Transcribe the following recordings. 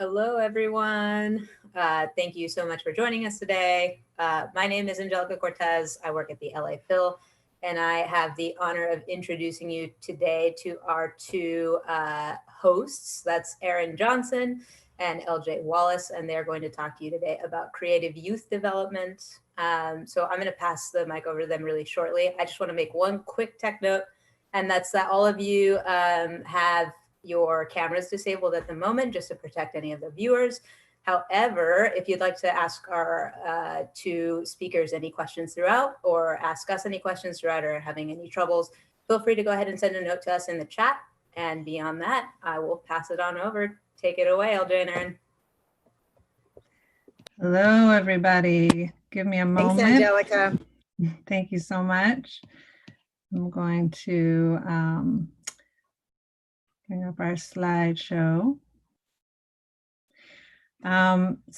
Hello, everyone. Thank you so much for joining us today. My name is Angelica Cortez. I work at the LA Phil, and I have the honor of introducing you today to our two hosts. That's Eryn Johnson and LJ Wallace, and they're going to talk to you today about creative youth development. So I'm going to pass the mic over to them really shortly. I just want to make one quick tech note, and that's that all of you have your cameras disabled at the moment just to protect any of the viewers. However, if you'd like to ask our two speakers any questions throughout or ask us any questions throughout or having any troubles, feel free to go ahead and send a note to us in the chat. And beyond that, I will pass it on over. Take it away, LJ and Eryn. Hello, everybody. Give me a moment. Thanks, Angelica. Thank you so much. I'm going to bring up our slideshow. Hello,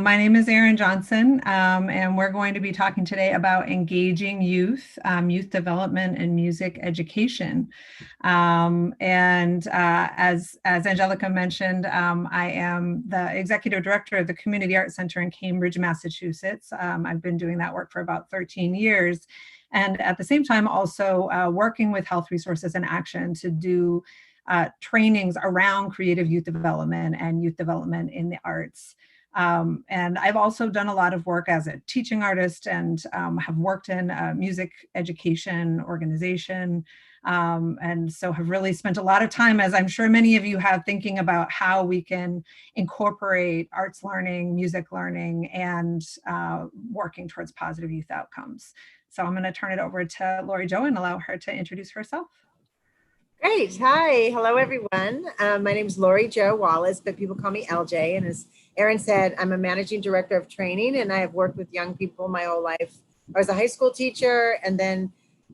my name is Eryn Johnson, and we're going to be talking today about engaging youth, youth development and music education. As Angelica mentioned, I am the Executive Director of the Community Arts Center in Cambridge, Massachusetts. I've been doing that work for about 13 years. And at the same time, also working with Health Resources in Action to do trainings around creative youth development and youth development in the arts. And I've also done a lot of work as a teaching artist and have worked in a music education organization. And so have really spent a lot of time, as I'm sure many of you have, thinking about how we can incorporate arts learning, music learning, and working towards positive youth outcomes. So I'm going to turn it over to Laurie Jo and allow her to introduce herself. Great. Hi. Hello, everyone. My name is Laurie Jo Wallace, but people call me LJ. And as Eryn said, I'm a managing director of training, and I have worked with young people my whole life. I was a high school teacher and then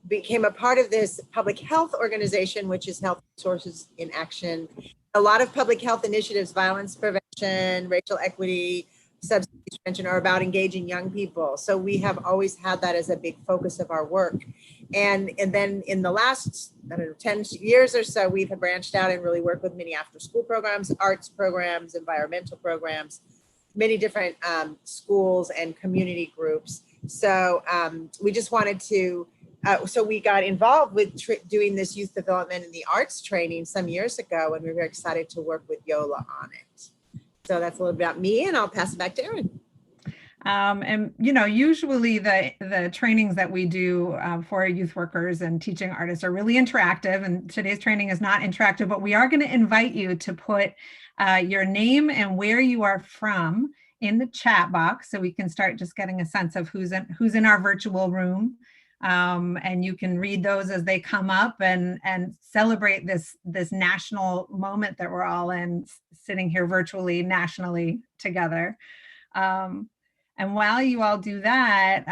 became a part of this public health organization, which is Health Resources in Action. A lot of public health initiatives, violence prevention, racial equity, substance use prevention are about engaging young people. So we have always had that as a big focus of our work. And then in the last, 10 years or so, we've branched out and really worked with many after school programs, arts programs, environmental programs, many different schools and community groups. So we just wanted to, so we got involved with doing this youth development in the arts training some years ago, and we were very excited to work with YOLA on it. So that's a little bit about me, and I'll pass it back to Eryn. And, you know, usually the trainings that we do for youth workers and teaching artists are really interactive, and today's training is not interactive, but we are going to invite you to put your name and where you are from in the chat box so we can start just getting a sense of who's in our virtual room. And you can read those as they come up and celebrate this national moment that we're all in, sitting here virtually, nationally together. And while you all do that,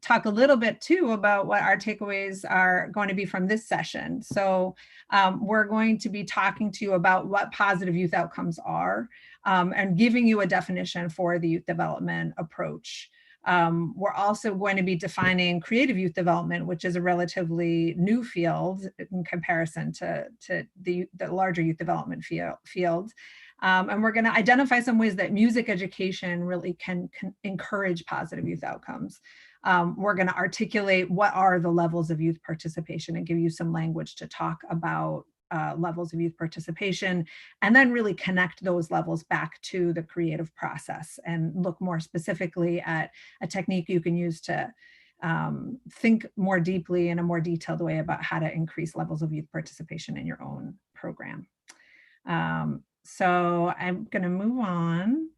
talk a little bit too about what our takeaways are going to be from this session. So we're going to be talking to you about what positive youth outcomes are and giving you a definition for the youth development approach. We're also going to be defining creative youth development, which is a relatively new field in comparison to the larger youth development field. And we're going to identify some ways that music education really can encourage positive youth outcomes. We're going to articulate what are the levels of youth participation and give you some language to talk about levels of youth participation, and then really connect those levels back to the creative process and look more specifically at a technique you can use to think more deeply in a more detailed way about how to increase levels of youth participation in your own program. So I'm going to move on.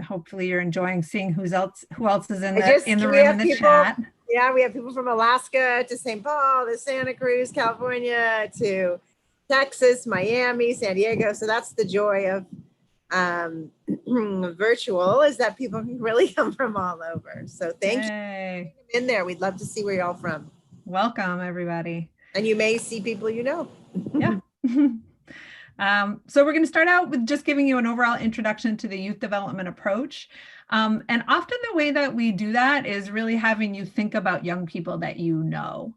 Hopefully you're enjoying seeing who else is in the room in the chat. Yeah, we have people from Alaska to St. Paul, to Santa Cruz, California, to Texas, Miami, San Diego. So that's the joy of virtual, is that people can really come from all over. So thank you in there. We'd love to see where you're all from. Welcome, everybody. And you may see people you know. Yeah. So we're going to start out with just giving you an overall introduction to the youth development approach. And often the way that we do that is really having you think about young people that you know.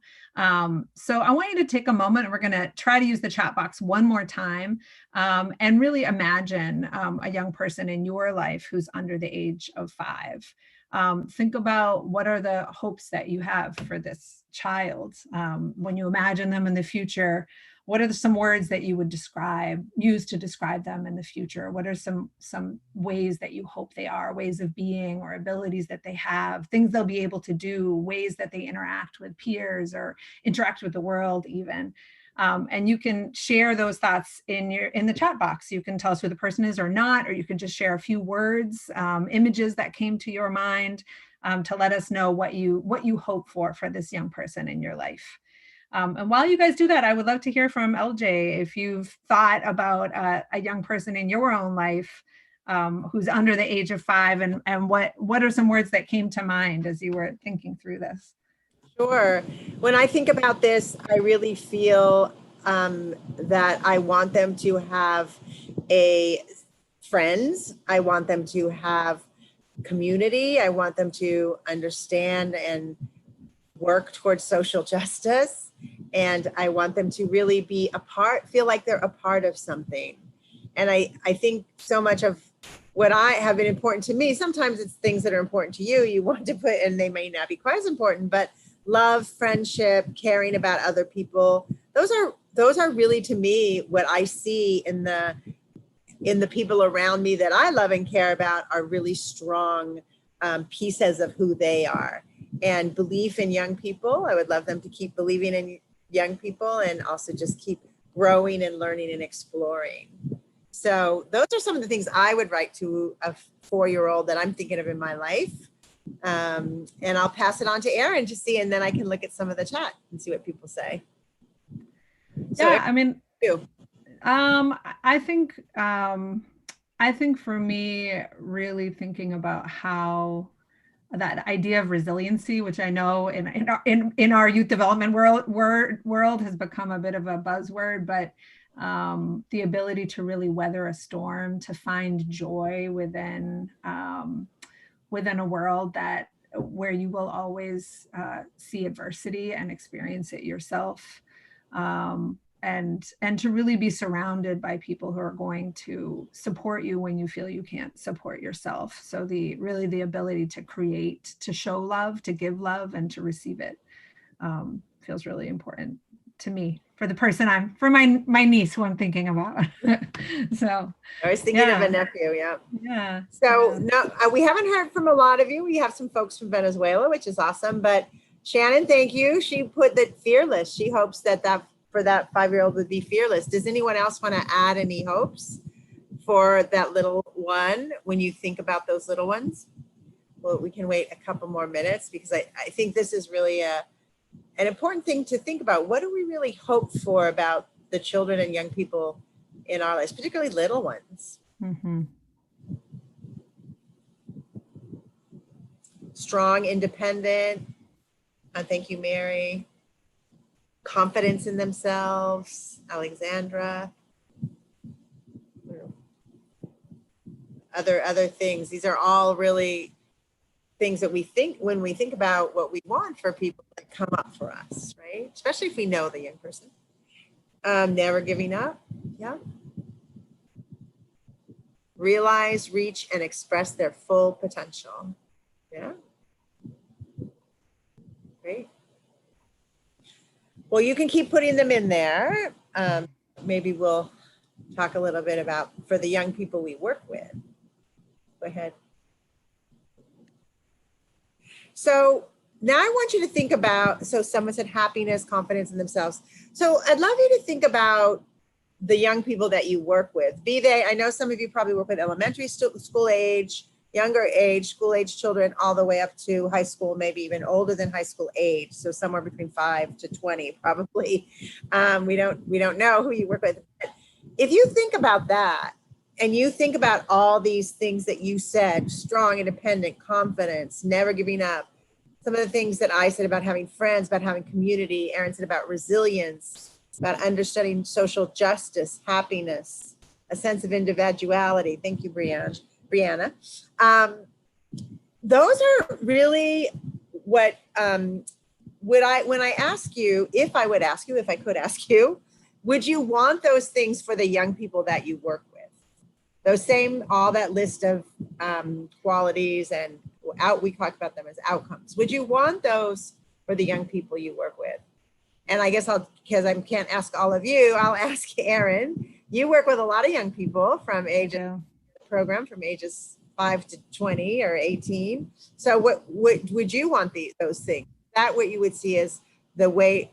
So I want you to take a moment, and we're going to try to use the chat box one more time, and really imagine a young person in your life who's under the age of 5. Think about what are the hopes that you have for this child. When you imagine them in the future, what are some words that you would use to describe them in the future? What are some ways that you hope they are, ways of being or abilities that they have, things they'll be able to do, ways that they interact with peers or interact with the world even. And you can share those thoughts in the chat box. You can tell us who the person is or not, or you can just share a few words, images that came to your mind, to let us know what you hope for this young person in your life. And while you guys do that, I would love to hear from LJ if you've thought about a young person in your own life who's under the age of 5, and what are some words that came to mind as you were thinking through this? Sure. When I think about this, I really feel that I want them to have friends. I want them to have community. I want them to understand and work towards social justice. And I want them to really feel like they're a part of something. And I think so much of what I have been important to me, sometimes it's things that are important to you, you want to put, and they may not be quite as important, but love, friendship, caring about other people. Those are really, to me, what I see in the people around me that I love and care about are really strong pieces of who they are. And belief in young people. I would love them to keep believing in young people and also just keep growing and learning and exploring. So those are some of the things I would write to a 4-year-old that I'm thinking of in my life. And I'll pass it on to Eryn to see, and then I can look at some of the chat and see what people say. So yeah, I mean, I think for me, really thinking about how that idea of resiliency, which I know in our youth development world has become a bit of a buzzword, but the ability to really weather a storm, to find joy within a world where you will always see adversity and experience it yourself. And to really be surrounded by people who are going to support you when you feel you can't support yourself. So the ability to create, to show love, to give love, and to receive it feels really important to me for my niece who I'm thinking about. So I was thinking of a nephew. Yeah. So no, we haven't heard from a lot of you. We have some folks from Venezuela, which is awesome. But Shannon, thank you. She put that fearless. She hopes that for that 5-year-old would be fearless. Does anyone else want to add any hopes for that little one when you think about those little ones? Well, we can wait a couple more minutes because I think this is really an important thing to think about. What do we really hope for about the children and young people in our lives, particularly little ones? Mm-hmm. Strong, independent. Thank you, Mary. Confidence in themselves, Alexandra. Other things. These are all really things that we think when we think about what we want for people that come up for us, right? Especially if we know the young person. Never giving up. Yeah. Realize, reach, and express their full potential. Yeah. Great. Well, you can keep putting them in there. Maybe we'll talk a little bit about for the young people we work with. Go ahead. So now I want you to think about, so someone said happiness, confidence in themselves. So I'd love you to think about the young people that you work with. I know some of you probably work with elementary school age, younger age, school age children, all the way up to high school, maybe even older than high school age. So somewhere between 5 to 20, probably. We don't know who you work with. But if you think about that, and you think about all these things that you said, strong, independent, confidence, never giving up, some of the things that I said about having friends, about having community, Eryn said about resilience, about understanding social justice, happiness, a sense of individuality. Thank you, Brianna. Those are really what, when I ask you, if I would ask you, if I could ask you, would you want those things for the young people that you work with? Those same, all that list of qualities and we talk about them as outcomes. Would you want those for the young people you work with? And I guess because I can't ask all of you, I'll ask Eryn. You work with a lot of young people from from ages 5 to 20 or 18. So what would you want those things? That what you would see as the way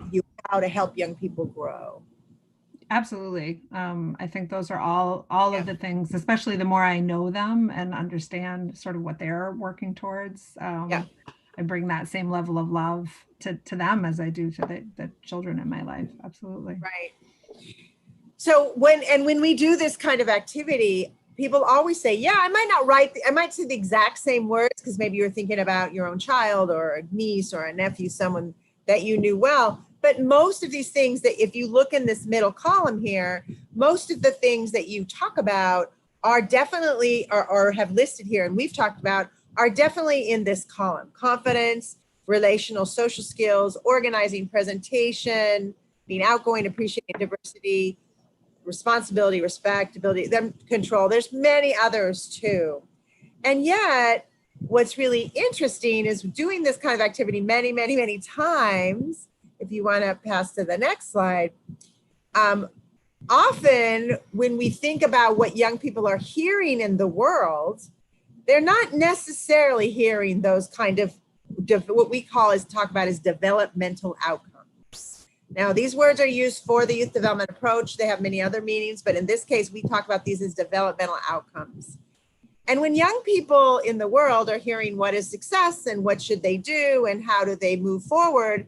how to help young people grow? Absolutely. I think those are all of the things, especially the more I know them and understand sort of what they're working towards. I bring that same level of love to them as I do to the children in my life. Absolutely. Right. So when we do this kind of activity, people always say, yeah, I might say the exact same words because maybe you're thinking about your own child or a niece or a nephew, someone that you knew well. But most of these things that if you look in this middle column here, most of the things that you talk about are definitely or have listed here and we've talked about are definitely in this column: confidence, relational, social skills, organizing, presentation, being outgoing, appreciating diversity, responsibility, respectability, then control. There's many others too. And yet, what's really interesting is doing this kind of activity many, many, many times. If you want to pass to the next slide, often when we think about what young people are hearing in the world, they're not necessarily hearing those kind of what we talk about as developmental outcomes. Now, these words are used for the youth development approach. They have many other meanings, but in this case, we talk about these as developmental outcomes. And when young people in the world are hearing what is success and what should they do and how do they move forward,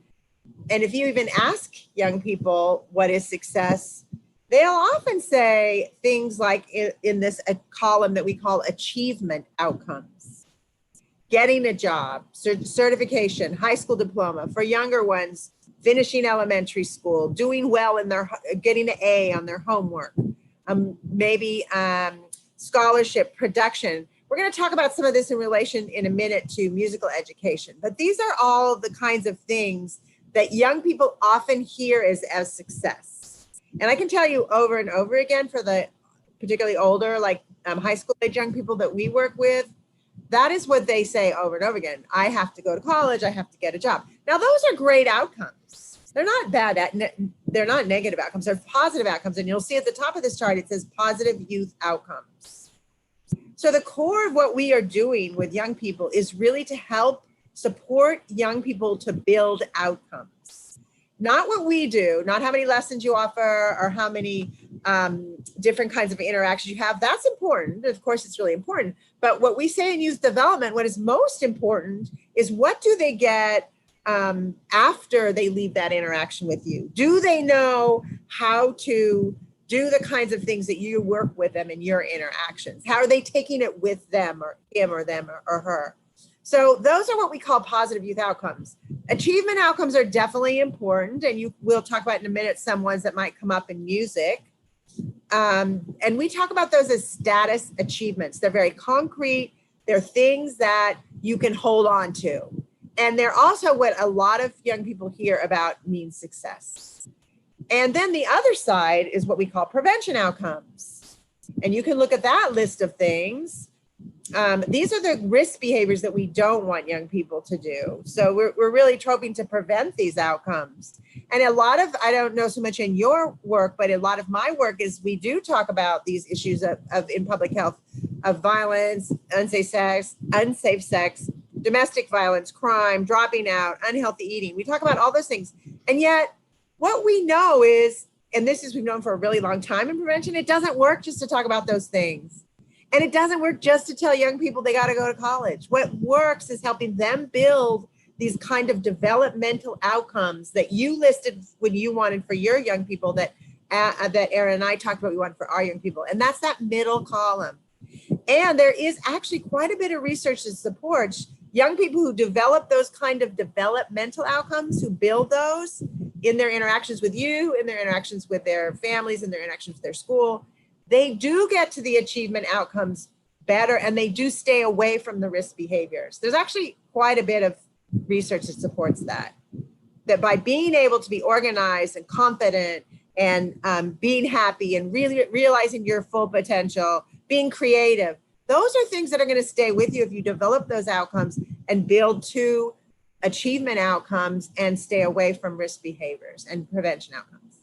and if you even ask young people what is success, they'll often say things like in this column that we call achievement outcomes: getting a job, certification, high school diploma. For younger ones, finishing elementary school, doing well in getting an A on their homework, maybe scholarship, production. We're going to talk about some of this in relation in a minute to musical education, but these are all the kinds of things that young people often hear as success. And I can tell you over and over again, for the particularly older, like high school age young people that we work with, that is what they say over and over again. I have to go to college. I have to get a job. Now, those are great outcomes. They're not bad. They're not negative outcomes. They're positive outcomes. And you'll see at the top of this chart, it says positive youth outcomes. So the core of what we are doing with young people is really to help support young people to build outcomes. Not what we do, not how many lessons you offer or how many different kinds of interactions you have. That's important. Of course, it's really important. But what we say in youth development, what is most important is what do they get after they leave that interaction with you? Do they know how to do the kinds of things that you work with them in your interactions? How are they taking it with them or him or them or her? So those are what we call positive youth outcomes. Achievement outcomes are definitely important, and we'll talk about in a minute some ones that might come up in music. And we talk about those as status achievements. They're very concrete. They're things that you can hold on to. And they're also what a lot of young people hear about means success. And then the other side is what we call prevention outcomes. And you can look at that list of things. These are the risk behaviors that we don't want young people to do. So we're really hoping to prevent these outcomes. And a lot of, I don't know so much in your work, but a lot of my work is we do talk about these issues of in public health, of violence, unsafe sex, domestic violence, crime, dropping out, unhealthy eating. We talk about all those things. And yet what we know is, and this is we've known for a really long time in prevention, it doesn't work just to talk about those things. And it doesn't work just to tell young people they got to go to college. What works is helping them build these kind of developmental outcomes that you listed when you wanted for your young people that Eryn and I talked about we want for our young people. And that's that middle column. And there is actually quite a bit of research that supports young people who develop those kind of developmental outcomes, who build those in their interactions with you, in their interactions with their families, in their interactions with their school. They do get to the achievement outcomes better, and they do stay away from the risk behaviors. There's actually quite a bit of research that supports that by being able to be organized and confident and being happy and really realizing your full potential, being creative, those are things that are going to stay with you if you develop those outcomes and build to achievement outcomes and stay away from risk behaviors and prevention outcomes.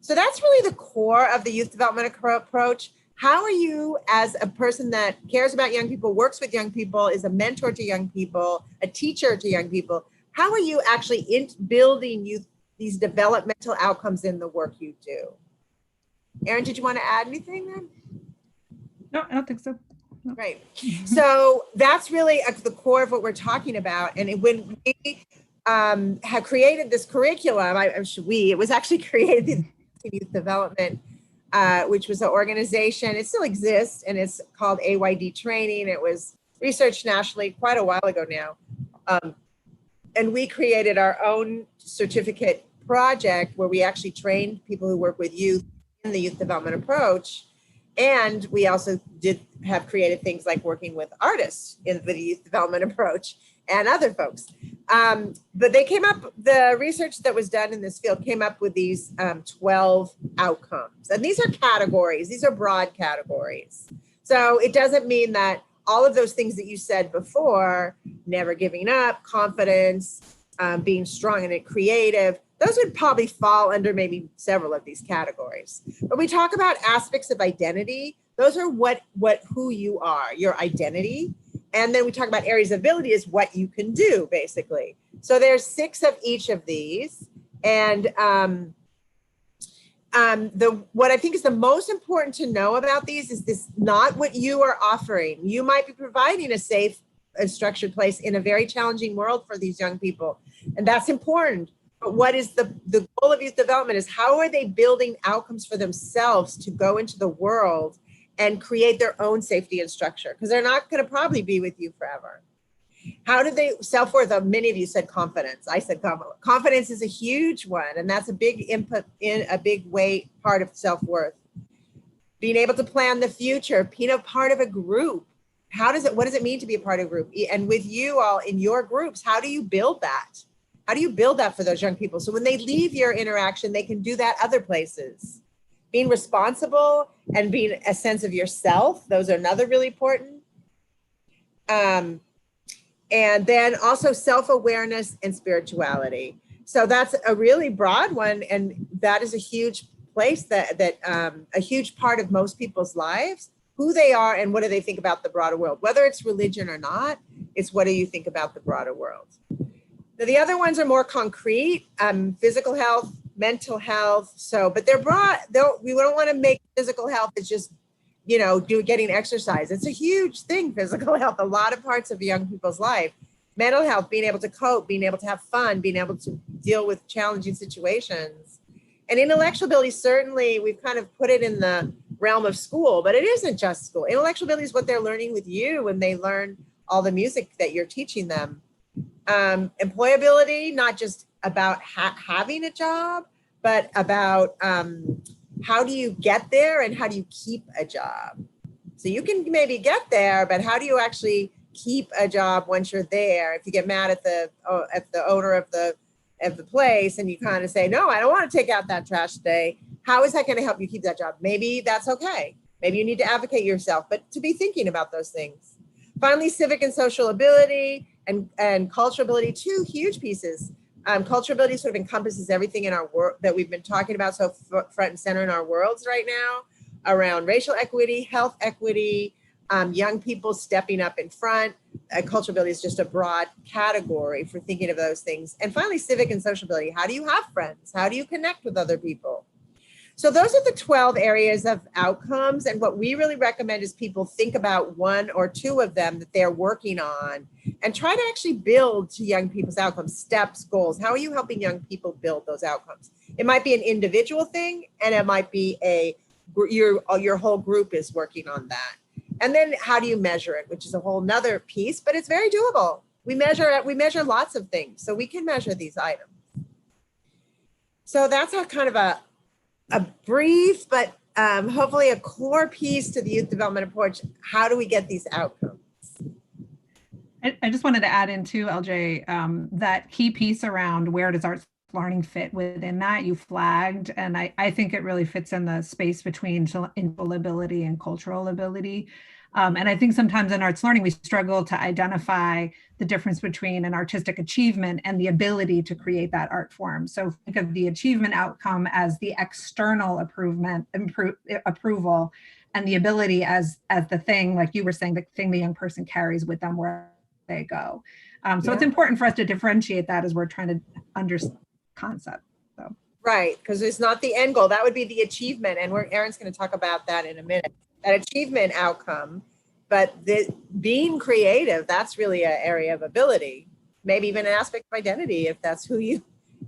So that's really the core of the youth development approach. How are you, as a person that cares about young people, works with young people, is a mentor to young people, a teacher to young people, how are you actually building these developmental outcomes in the work you do? Eryn, did you want to add anything then? No, I don't think so. No. Great. So that's really the core of what we're talking about. And when we have created this curriculum, it was actually created in youth development, which was an organization. It still exists, and it's called AYD Training. It was researched nationally quite a while ago now. And we created our own certificate project where we actually trained people who work with youth in the youth development approach. And we also have created things like working with artists in the youth development approach and other folks. But the research that was done in this field came up with these 12 outcomes. And these are categories, these are broad categories. So it doesn't mean that all of those things that you said before, never giving up, confidence, being strong and creative, those would probably fall under maybe several of these categories. But we talk about aspects of identity. Those are who you are, your identity. And then we talk about areas of ability is what you can do, basically. So there's 6 of each of these. And what I think is the most important to know about these is this not what you are offering. You might be providing a safe and structured place in a very challenging world for these young people. And that's important. But what is the goal of youth development is how are they building outcomes for themselves to go into the world and create their own safety and structure? Because they're not going to probably be with you forever. How do they self-worth? Many of you said confidence. I said confidence. Confidence is a huge one, and that's a big input in a big way part of self-worth. Being able to plan the future, being a part of a group. What does it mean to be a part of a group? And with you all in your groups, how do you build that? How do you build that for those young people? So when they leave your interaction, they can do that other places. Being responsible and being a sense of yourself. Those are another really important. And then also self-awareness and spirituality. So that's a really broad one. And that is a huge place that a huge part of most people's lives, who they are and what do they think about the broader world, whether it's religion or not, it's what do you think about the broader world? Now, the other ones are more concrete, physical health, mental health. So, but they're broad. We don't want to make physical health as just, getting exercise. It's a huge thing, physical health, a lot of parts of young people's life. Mental health, being able to cope, being able to have fun, being able to deal with challenging situations. And intellectual ability, certainly we've kind of put it in the realm of school, but it isn't just school. Intellectual ability is what they're learning with you when they learn all the music that you're teaching them. Employability, not just about having a job, but about how do you get there and how do you keep a job? So you can maybe get there, but how do you actually keep a job once you're there? If you get mad at the owner of the place and you kind of say, no, I don't want to take out that trash today. How is that going to help you keep that job? Maybe that's okay. Maybe you need to advocate yourself, but to be thinking about those things. Finally, civic and social ability and cultural ability, 2 huge pieces. Cultural ability sort of encompasses everything in our work that we've been talking about so front and center in our worlds right now around racial equity, health equity, young people stepping up in front. Cultural ability is just a broad category for thinking of those things. And finally, civic and social ability. How do you have friends? How do you connect with other people? So those are the 12 areas of outcomes. And what we really recommend is people think about 1 or 2 of them that they're working on and try to actually build to young people's outcomes, steps, goals. How are you helping young people build those outcomes? It might be an individual thing, and it might be your whole group is working on that. And then how do you measure it, which is a whole nother piece, but it's very doable. We measure lots of things, so we can measure these items. So that's a kind of a brief but hopefully a core piece to the youth development approach. How do we get these outcomes? I just wanted to add in too, LJ, that key piece around where does arts learning fit within that you flagged. And I think it really fits in the space between intellectual ability and cultural ability. And I think sometimes in arts learning, we struggle to identify the difference between an artistic achievement and the ability to create that art form. So think of the achievement outcome as the external approval, and the ability as the thing, like you were saying, the thing the young person carries with them where they go. So it's important for us to differentiate that as we're trying to understand concept. So. Right, because it's not the end goal. That would be the achievement. And Eryn's going to talk about that in a minute, that achievement outcome. But being creative, that's really an area of ability, maybe even an aspect of identity, if that's who you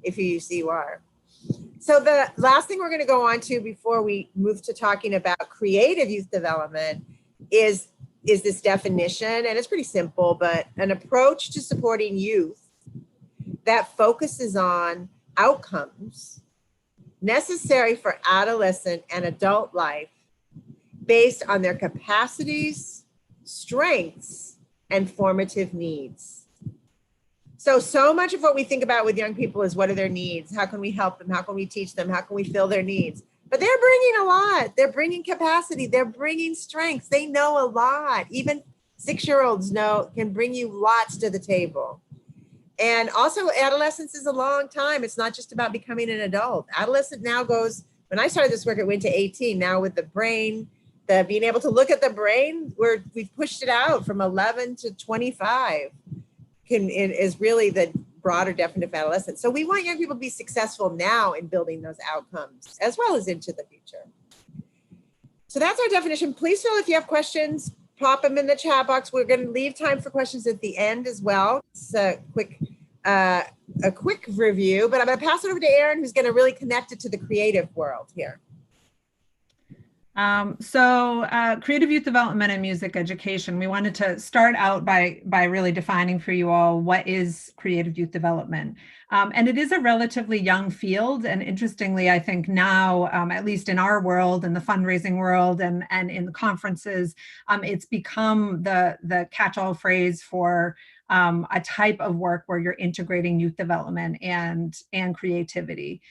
see you are. So the last thing we're going to go on to before we move to talking about creative youth development is this definition, and it's pretty simple, but an approach to supporting youth that focuses on outcomes necessary for adolescent and adult life based on their capacities, strengths, and formative needs. So much of what we think about with young people is what are their needs? How can we help them? How can we teach them? How can we fill their needs? But they're bringing a lot. They're bringing capacity. They're bringing strengths. They know a lot. Even 6-year-olds can bring you lots to the table. And also adolescence is a long time. It's not just about becoming an adult. Adolescent now goes, when I started this work, it went to 18. Now with the brain, being able to look at the brain, we've pushed it out from 11 to 25 is really the broader definition of adolescence. So we want young people to be successful now in building those outcomes as well as into the future. So that's our definition. Please feel if you have questions, pop them in the chat box. We're going to leave time for questions at the end as well. It's a quick review, but I'm going to pass it over to Eryn, who's going to really connect it to the creative world here. Creative youth development and music education. We wanted to start out by really defining for you all what is creative youth development. And it is a relatively young field. And interestingly, I think now, at least in our world, in the fundraising world and in the conferences, it's become the catch-all phrase for a type of work where you're integrating youth development and creativity.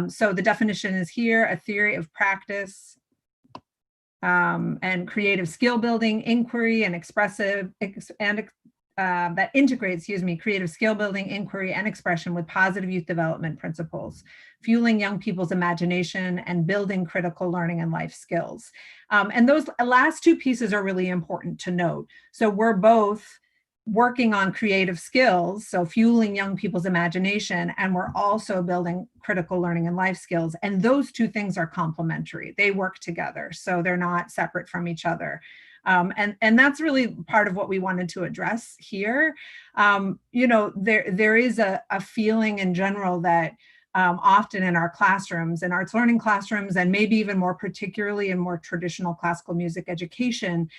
So the definition is here: a theory of practice and creative skill building, inquiry, and that integrates, creative skill building, inquiry, and expression with positive youth development principles, fueling young people's imagination and building critical learning and life skills. And those last two pieces are really important to note. So we're both working on creative skills, so fueling young people's imagination, and we're also building critical learning and life skills. And those two things are complementary. They work together, so they're not separate from each other. And that's really part of what we wanted to address here. There is a feeling in general that often in our classrooms, in arts learning classrooms, and maybe even more particularly in more traditional classical music education,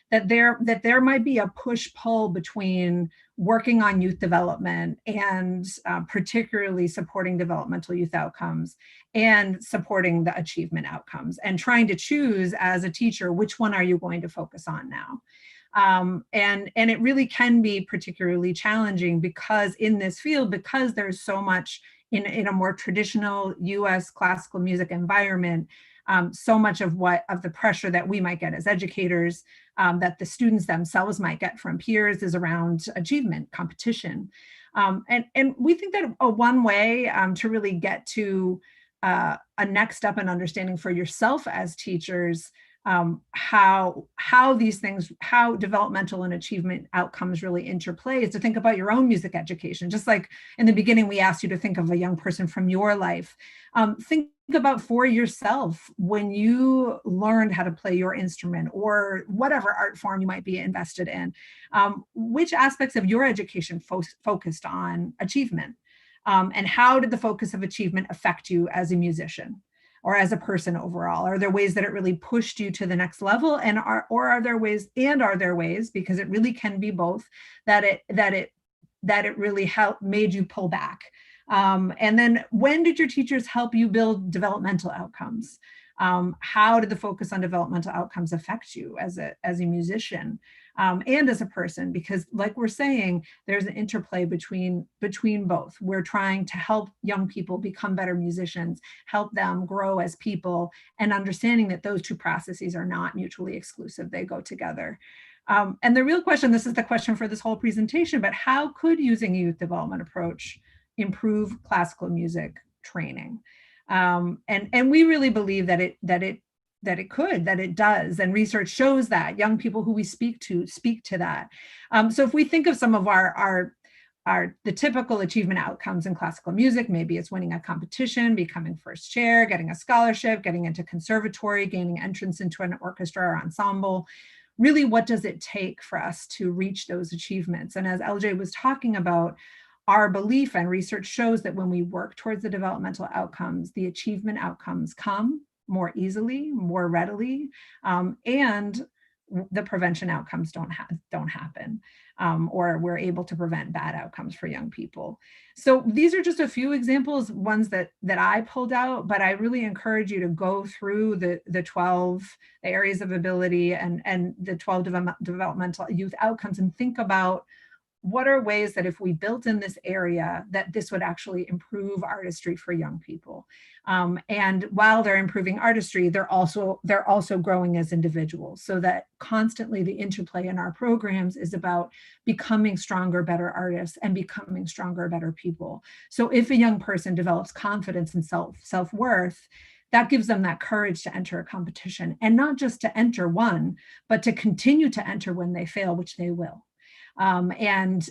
that there might be a push-pull between working on youth development and particularly supporting developmental youth outcomes and supporting the achievement outcomes, and trying to choose as a teacher, which one are you going to focus on now? And it really can be particularly challenging because in this field, because there's so much in a more traditional US classical music environment, so much of the pressure that we might get as educators, that the students themselves might get from peers, is around achievement, competition. And we think that one way to really get to a next step in understanding for yourself as teachers, how these things, how developmental and achievement outcomes really interplay, is to think about your own music education. Just like in the beginning, we asked you to think of a young person from your life. Think about for yourself when you learned how to play your instrument or whatever art form you might be invested in, which aspects of your education focused on achievement, and how did the focus of achievement affect you as a musician or as a person overall? Are there ways that it really pushed you to the next level, and are there ways, because it really can be both, that it really made you pull back? And then when did your teachers help you build developmental outcomes? How did the focus on developmental outcomes affect you as a musician and as a person? Because like we're saying, there's an interplay between both. We're trying to help young people become better musicians, help them grow as people, and understanding that those two processes are not mutually exclusive. They go together. And the real question, this is the question for this whole presentation, but how could using a youth development approach improve classical music training? And we really believe that it does, and research shows that young people who we speak to that. So if we think of some of the typical achievement outcomes in classical music, maybe it's winning a competition, becoming first chair, getting a scholarship, getting into conservatory, gaining entrance into an orchestra or ensemble. Really, what does it take for us to reach those achievements? And as LJ was talking about, our belief and research shows that when we work towards the developmental outcomes, the achievement outcomes come more easily, more readily, and the prevention outcomes don't happen, or we're able to prevent bad outcomes for young people. So these are just a few examples, ones that I pulled out, but I really encourage you to go through the 12 areas of ability and the 12 developmental youth outcomes and think about what are ways that if we built in this area, that this would actually improve artistry for young people. And while they're improving artistry, they're also growing as individuals, so that constantly the interplay in our programs is about becoming stronger, better artists and becoming stronger, better people. So if a young person develops confidence and self-worth, that gives them that courage to enter a competition, and not just to enter one, but to continue to enter when they fail, which they will. And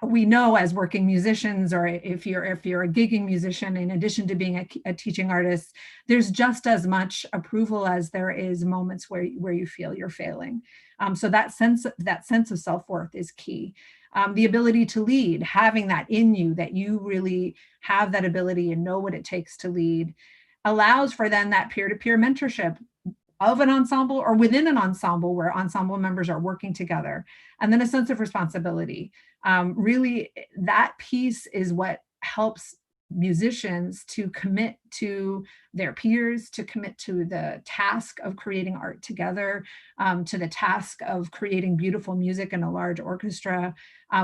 we know as working musicians, or if you're a gigging musician, in addition to being a teaching artist, there's just as much approval as there is moments where you feel you're failing. So that sense of self-worth is key. The ability to lead, having that in you, that you really have that ability and know what it takes to lead, allows for then that peer-to-peer mentorship of an ensemble or within an ensemble where ensemble members are working together. And then a sense of responsibility. Really, that piece is what helps musicians to commit to their peers, to commit to the task of creating art together, to the task of creating beautiful music in a large orchestra.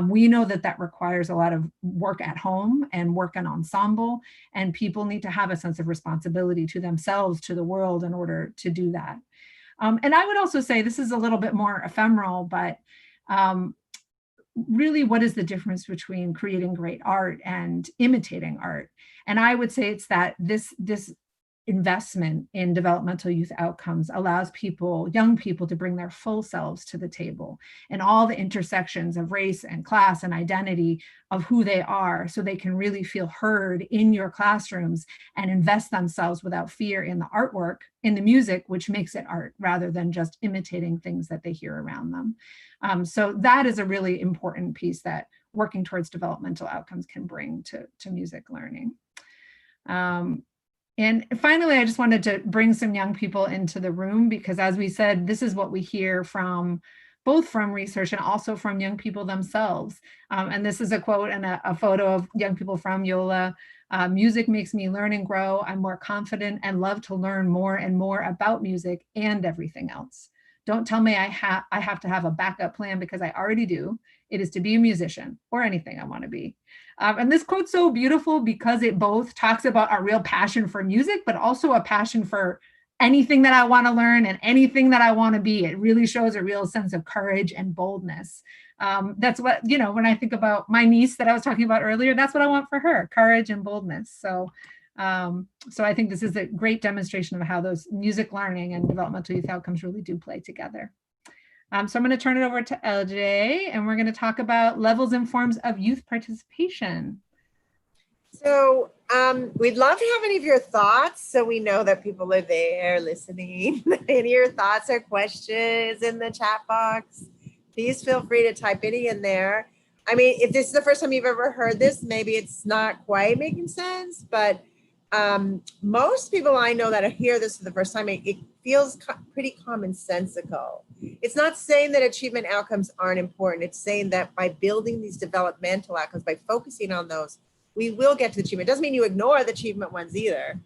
We know that requires a lot of work at home and work in ensemble, and people need to have a sense of responsibility to themselves, to the world, in order to do that. And I would also say, this is a little bit more ephemeral, but really, what is the difference between creating great art and imitating art? And I would say it's that this investment in developmental youth outcomes allows young people to bring their full selves to the table, and all the intersections of race and class and identity of who they are, so they can really feel heard in your classrooms and invest themselves without fear in the artwork, in the music, which makes it art, rather than just imitating things that they hear around them. So that is a really important piece that working towards developmental outcomes can bring to music learning. And finally, I just wanted to bring some young people into the room, because as we said, this is what we hear from both from research and also from young people themselves. And this is a quote and a photo of young people from YOLA. Music makes me learn and grow. I'm more confident and love to learn more and more about music and everything else. Don't tell me I have to have a backup plan, because I already do. It is to be a musician or anything I want to be. And this quote's so beautiful because it both talks about a real passion for music, but also a passion for anything that I want to learn and anything that I want to be. It really shows a real sense of courage and boldness. That's what, when I think about my niece that I was talking about earlier, that's what I want for her, courage and boldness. So I think this is a great demonstration of how those music learning and developmental youth outcomes really do play together. So I'm going to turn it over to LJ, and we're going to talk about levels and forms of youth participation. So we'd love to have any of your thoughts, so we know that people are there listening. Any of your thoughts or questions in the chat box, please feel free to type any in there. I mean, if this is the first time you've ever heard this, maybe it's not quite making sense, but most people I know that hear this for the first time, it feels pretty commonsensical. It's not saying that achievement outcomes aren't important. It's saying that by building these developmental outcomes, by focusing on those, we will get to the achievement. It doesn't mean you ignore the achievement ones either.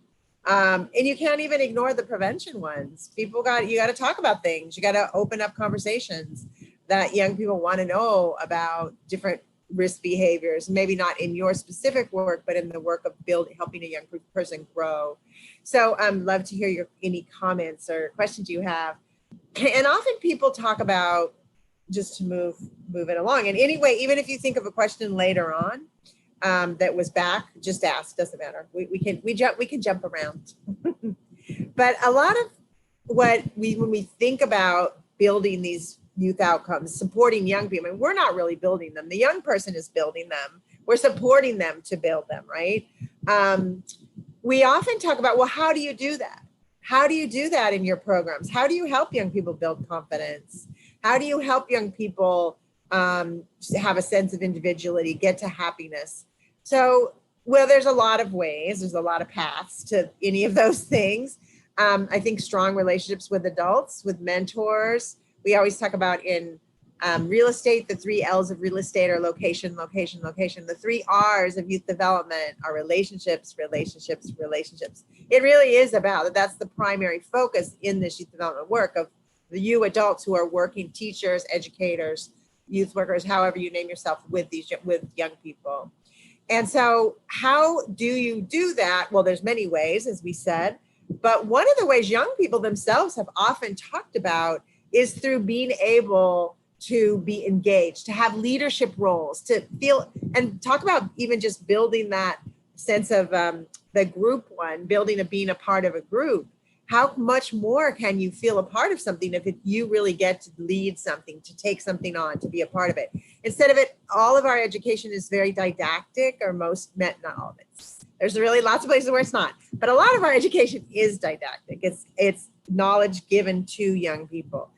And you can't even ignore the prevention ones. You got to talk about things. You got to open up conversations that young people want to know about different risk behaviors, maybe not in your specific work, but in the work of helping a young person grow. So love to hear any comments or questions you have. And often people talk about, just to move it along. And anyway, even if you think of a question later on that was back, just ask, doesn't matter. We can jump around. But a lot of when we think about building these youth outcomes, supporting young people, and we're not really building them. The young person is building them. We're supporting them to build them, right? We often talk about, well, how do you do that? How do you do that in your programs? How do you help young people build confidence? How do you help young people have a sense of individuality, get to happiness? So, well, there's a lot of ways, there's a lot of paths to any of those things. I think strong relationships with adults, with mentors. We always talk about in real estate, the 3 L's of real estate are location, location, location. The 3 R's of youth development are relationships, relationships, relationships. It really is about, that's the primary focus in this youth development work of you adults who are working, teachers, educators, youth workers, however you name yourself, with young people. And so how do you do that? Well, there's many ways, as we said, but one of the ways young people themselves have often talked about is through being able to be engaged, to have leadership roles, to feel, and talk about even just building that sense of the group one, being a part of a group. How much more can you feel a part of something if you really get to lead something, to take something on, to be a part of it? Instead of it, all of our education is very didactic, or not all of it. There's really lots of places where it's not, but a lot of our education is didactic. It's knowledge given to young people.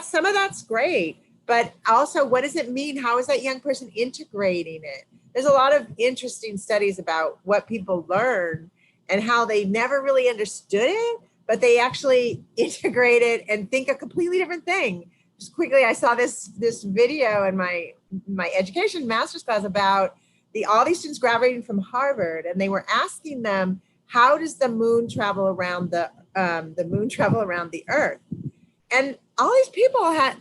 Some of that's great, but also, what does it mean? How is that young person integrating it? There's a lot of interesting studies about what people learn and how they never really understood it, but they actually integrate it and think a completely different thing. Just quickly, I saw this video in my education master's class about all these students graduating from Harvard, and they were asking them, how does the moon travel around the Earth? And all these people had,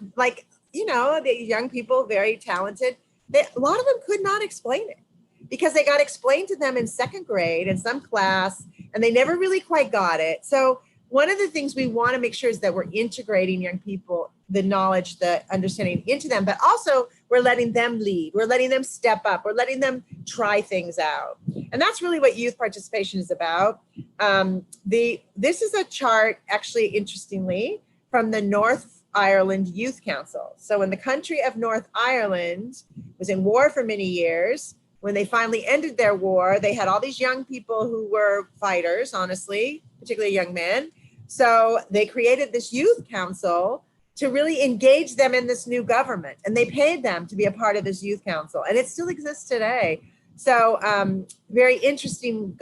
the young people, very talented, a lot of them could not explain it because they got explained to them in 2nd grade in some class, and they never really quite got it. So one of the things we want to make sure is that we're integrating young people, the knowledge, the understanding into them, but also we're letting them lead. We're letting them step up. We're letting them try things out. And that's really what youth participation is about. This is a chart, actually, interestingly, from the North Ireland Youth Council. So when the country of North Ireland was in war for many years, when they finally ended their war, they had all these young people who were fighters, honestly, particularly young men. So they created this youth council to really engage them in this new government. And they paid them to be a part of this youth council. And it still exists today. So very interesting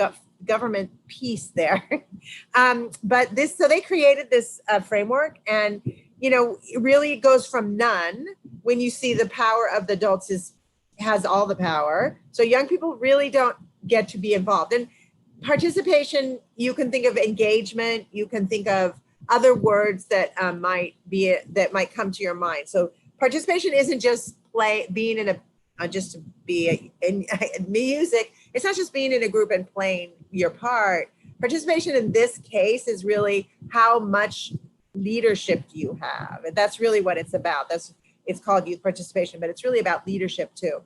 government piece there. So they created this framework, and, it really goes from none when you see the power of the adults has all the power. So young people really don't get to be involved. And participation, you can think of engagement, you can think of other words that might come to your mind. So participation isn't just being in music. It's not just being in a group and playing your part. Participation in this case is really how much leadership do you have, and that's really what it's about. It's called youth participation, but it's really about leadership too.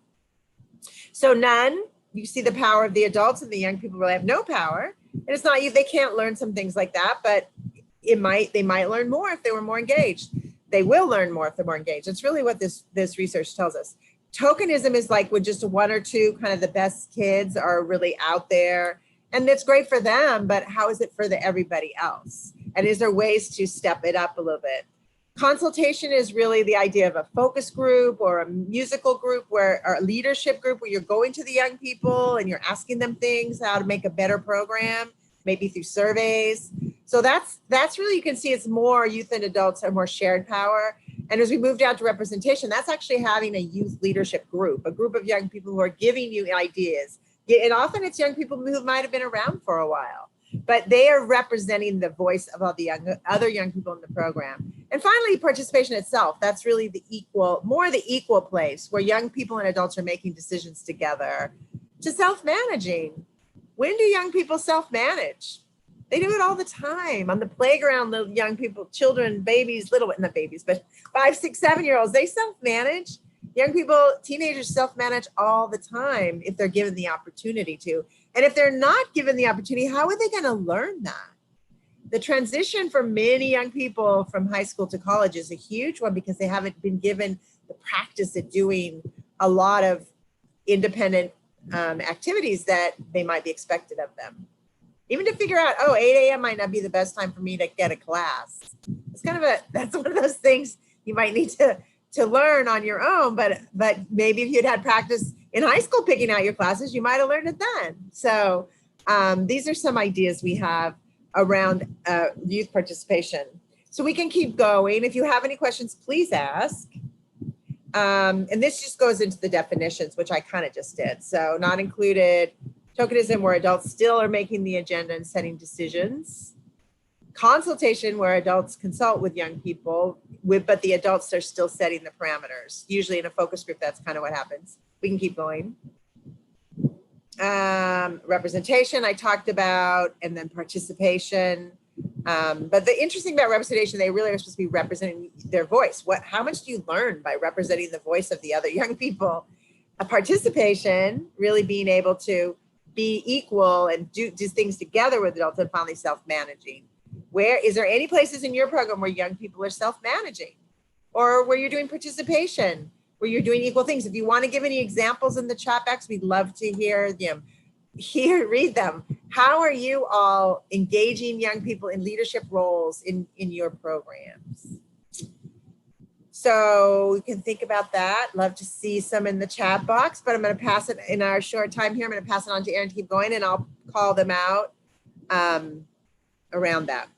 So none, you see the power of the adults, and the young people really have no power. And it's not they can't learn some things like that, but they might learn more if they were more engaged. They will learn more if they're more engaged. It's really what this research tells us. Tokenism is like when just 1 or 2 kind of the best kids are really out there, and it's great for them, but how is it for everybody else? And is there ways to step it up a little bit? Consultation is really the idea of a focus group or a musical group or a leadership group where you're going to the young people and you're asking them things, how to make a better program, maybe through surveys. So that's really, you can see it's more youth and adults are more shared power. And as we move down to representation, that's actually having a youth leadership group, a group of young people who are giving you ideas. And often it's young people who might have been around for a while. but they are representing the voice of all the other young people in the program. And finally, participation itself. That's really the equal place where young people and adults are making decisions together, to self-managing. When do young people self-manage? They do it all the time on the playground. The young people, children, babies, not babies, but 5, 6, 7-year-olds, they self-manage. Young people, teenagers self-manage all the time if they're given the opportunity to. And if they're not given the opportunity, how are they going to learn that? The transition for many young people from high school to college is a huge one because they haven't been given the practice at doing a lot of independent activities that they might be expected of them. Even to figure out, 8 a.m. might not be the best time for me to get a class. It's that's one of those things you might need to learn on your own, but maybe if you'd had practice in high school picking out your classes, you might have learned it then. So these are some ideas we have around youth participation. So we can keep going. If you have any questions, please ask. And this just goes into the definitions, which I kind of just did. So not included, tokenism, where adults still are making the agenda and setting decisions. Consultation, where adults consult with young people, but the adults are still setting the parameters. Usually in a focus group, that's kind of what happens. We can keep going. Representation, I talked about, and then participation. But the interesting about representation, they really are supposed to be representing their voice. How much do you learn by representing the voice of the other young people? A participation, really being able to be equal and do things together with adults, and finally self-managing. Is there any places in your program where young people are self-managing, or where you're doing participation, where you're doing equal things? If you want to give any examples in the chat box, we'd love to hear them. Read them. How are you all engaging young people in leadership roles in your programs? So you can think about that. Love to see some in the chat box, but I'm going to pass it in our short time here. I'm going to pass it on to Eryn to keep going, and I'll call them out around that.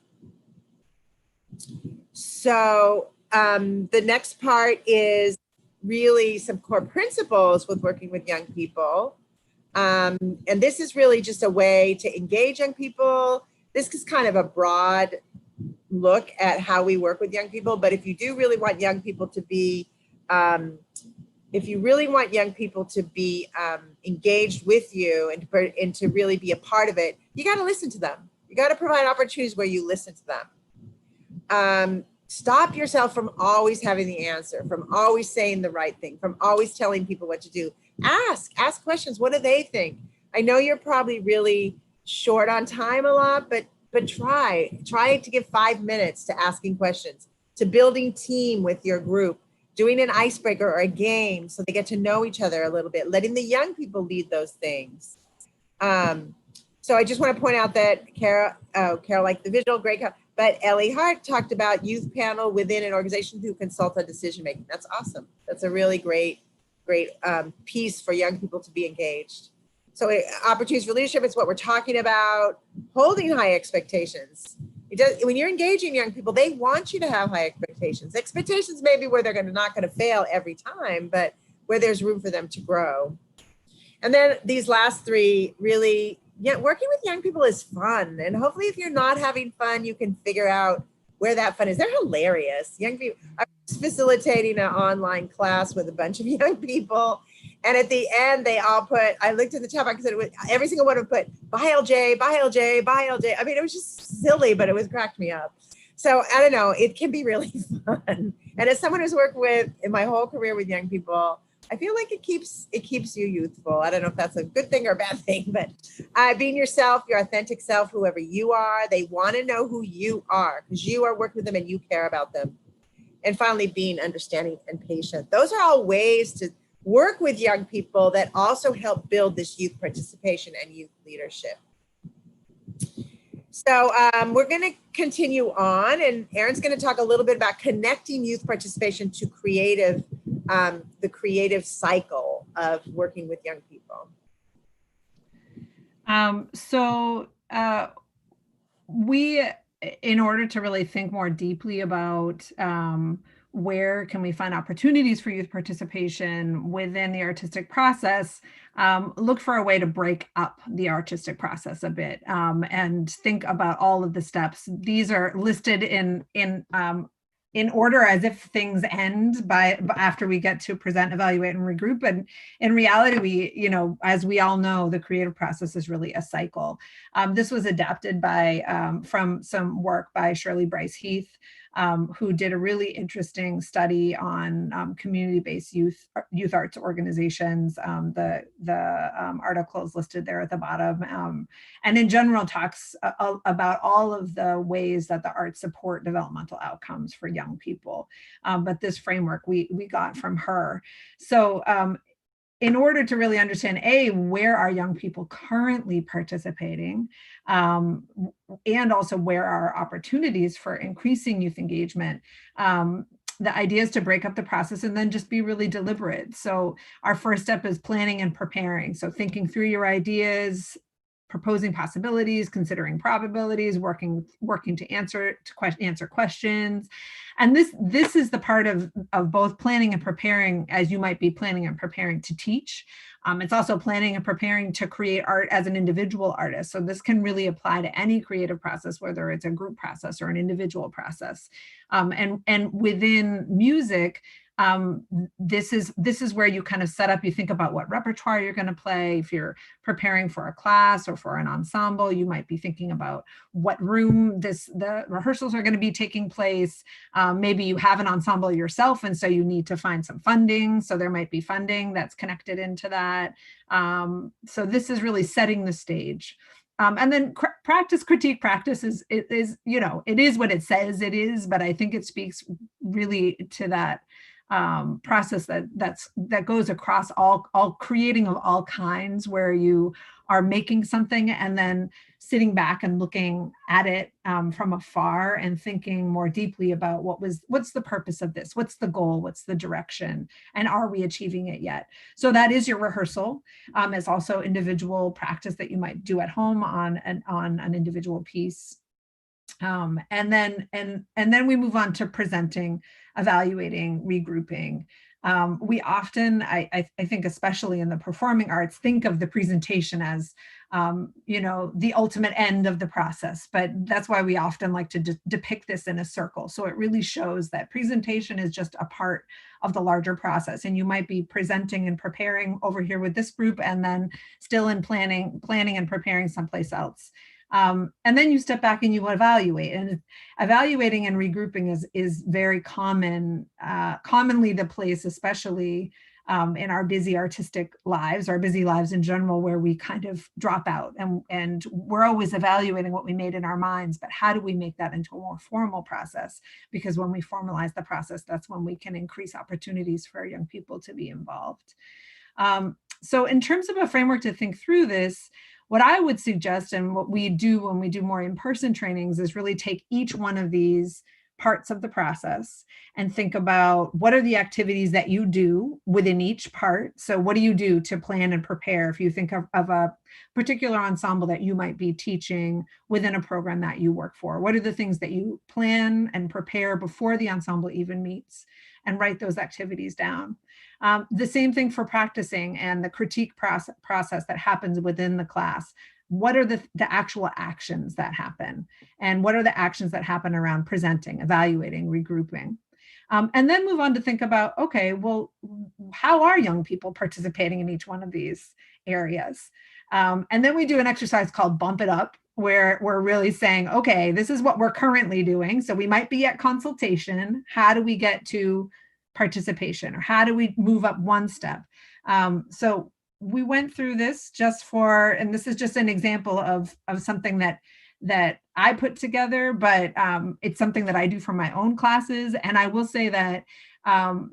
So the next part is really some core principles with working with young people. And this is really just a way to engage young people. This is kind of a broad look at how we work with young people. But if you do really want young people to be, engaged with you and to really be a part of it, you got to listen to them. You got to provide opportunities where you listen to them. Stop yourself from always having the answer, from always saying the right thing, from always telling people what to do. Ask questions. What do they think? I know you're probably really short on time a lot, but try to give 5 minutes to asking questions, to building team with your group, doing an icebreaker or a game so they get to know each other a little bit, letting the young people lead those things. So I just want to point out that Carol liked the visual, great. But Ellie Hart talked about youth panel within an organization who consult on decision making. That's awesome. That's a really great piece for young people to be engaged. So opportunities for leadership is what we're talking about. Holding high expectations. When you're engaging young people, they want you to have high expectations. Expectations may be where they're not going to fail every time, but where there's room for them to grow. And then these last three, really, working with young people is fun. And hopefully if you're not having fun, you can figure out where that fun is. They're hilarious. Young people. I was facilitating an online class with a bunch of young people. And at the end, they all I looked at the chat box and every single one would put, bye LJ, bye LJ, bye LJ. I mean, it was just silly, but it was cracked me up. So I don't know, it can be really fun. And as someone who's worked in my whole career with young people, I feel like it keeps you youthful. I don't know if that's a good thing or a bad thing, but being yourself, your authentic self, whoever you are, they want to know who you are because you are working with them and you care about them. And finally, being understanding and patient. Those are all ways to work with young people that also help build this youth participation and youth leadership. So we're going to continue on, and Eryn's going to talk a little bit about connecting youth participation to the creative cycle of working with young people. We, in order to really think more deeply about where can we find opportunities for youth participation within the artistic process, look for a way to break up the artistic process a bit, and think about all of the steps. These are listed in order as if things end after we get to present, evaluate, and regroup. And in reality, as we all know, the creative process is really a cycle. This was adapted from some work by Shirley Bryce Heath, who did a really interesting study on community-based youth arts organizations. The article is listed there at the bottom, and in general talks about all of the ways that the arts support developmental outcomes for young people. But this framework we got from her. So in order to really understand, where are young people currently participating, and also where are opportunities for increasing youth engagement, the idea is to break up the process and then just be really deliberate. So our first step is planning and preparing. So thinking through your ideas, proposing possibilities, considering probabilities, working to answer questions. And this is the part of both planning and preparing, as you might be planning and preparing to teach. It's also planning and preparing to create art as an individual artist. So this can really apply to any creative process, whether it's a group process or an individual process. And within music, this is where you kind of set up, you think about what repertoire you're going to play. If you're preparing for a class or for an ensemble, you might be thinking about what room the rehearsals are going to be taking place. Maybe you have an ensemble yourself, and so you need to find some funding. So there might be funding that's connected into that. So this is really setting the stage. And then critique practice is it is what it says it is, but I think it speaks really to that process that goes across all creating of all kinds, where you are making something and then sitting back and looking at it from afar and thinking more deeply about what's the purpose of this, what's the goal, what's the direction, and are we achieving it yet? So that is your rehearsal. It's also individual practice that you might do at home on an individual piece. And then we move on to presenting, evaluating, regrouping. We often, I think, especially in the performing arts, think of the presentation as, the ultimate end of the process. But that's why we often like to depict this in a circle. So it really shows that presentation is just a part of the larger process. And you might be presenting and preparing over here with this group, and then still in planning and preparing someplace else. And then you step back and you evaluate, and evaluating and regrouping is very commonly the place, especially in our busy artistic lives, our busy lives in general, where we kind of drop out, and we're always evaluating what we made in our minds, but how do we make that into a more formal process? Because when we formalize the process, that's when we can increase opportunities for young people to be involved. So in terms of a framework to think through this, what I would suggest, and what we do when we do more in-person trainings, is really take each one of these parts of the process and think about what are the activities that you do within each part. So what do you do to plan and prepare? If you think of a particular ensemble that you might be teaching within a program that you work for, what are the things that you plan and prepare before the ensemble even meets, and write those activities down. The same thing for practicing and the critique process that happens within the class. What are the actual actions that happen? And what are the actions that happen around presenting, evaluating, regrouping? And then move on to think about, okay, well, how are young people participating in each one of these areas? And then we do an exercise called Bump It Up, where we're really saying, okay, this is what we're currently doing. So we might be at consultation. How do we get to participation, or how do we move up one step? So we went through this and this is just an example of something that I put together, but it's something that I do for my own classes. And I will say that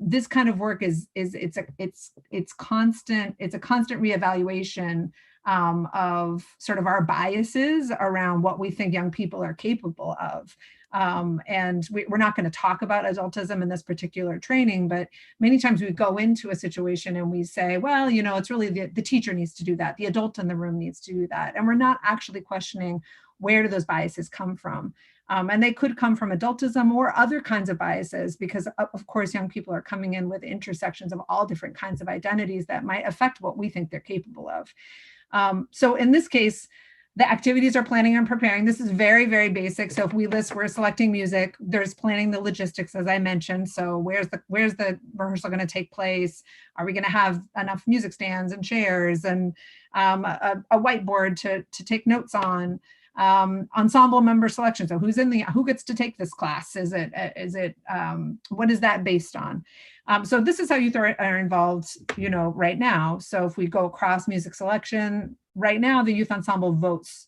this kind of work it's a constant reevaluation of sort of our biases around what we think young people are capable of. And we're not going to talk about adultism in this particular training, but many times we go into a situation and we say, well, it's really the teacher needs to do that. The adult in the room needs to do that. And we're not actually questioning, where do those biases come from? And they could come from adultism or other kinds of biases, because of course, young people are coming in with intersections of all different kinds of identities that might affect what we think they're capable of. So in this case, the activities are planning and preparing. This is very, very basic. So if we list, we're selecting music, there's planning the logistics, as I mentioned. So where's the rehearsal going to take place? Are we going to have enough music stands and chairs and a whiteboard to take notes on? Ensemble member selection. So who gets to take this class? What is that based on? So this is how youth are involved, right now. So if we go across music selection, right now the youth ensemble votes,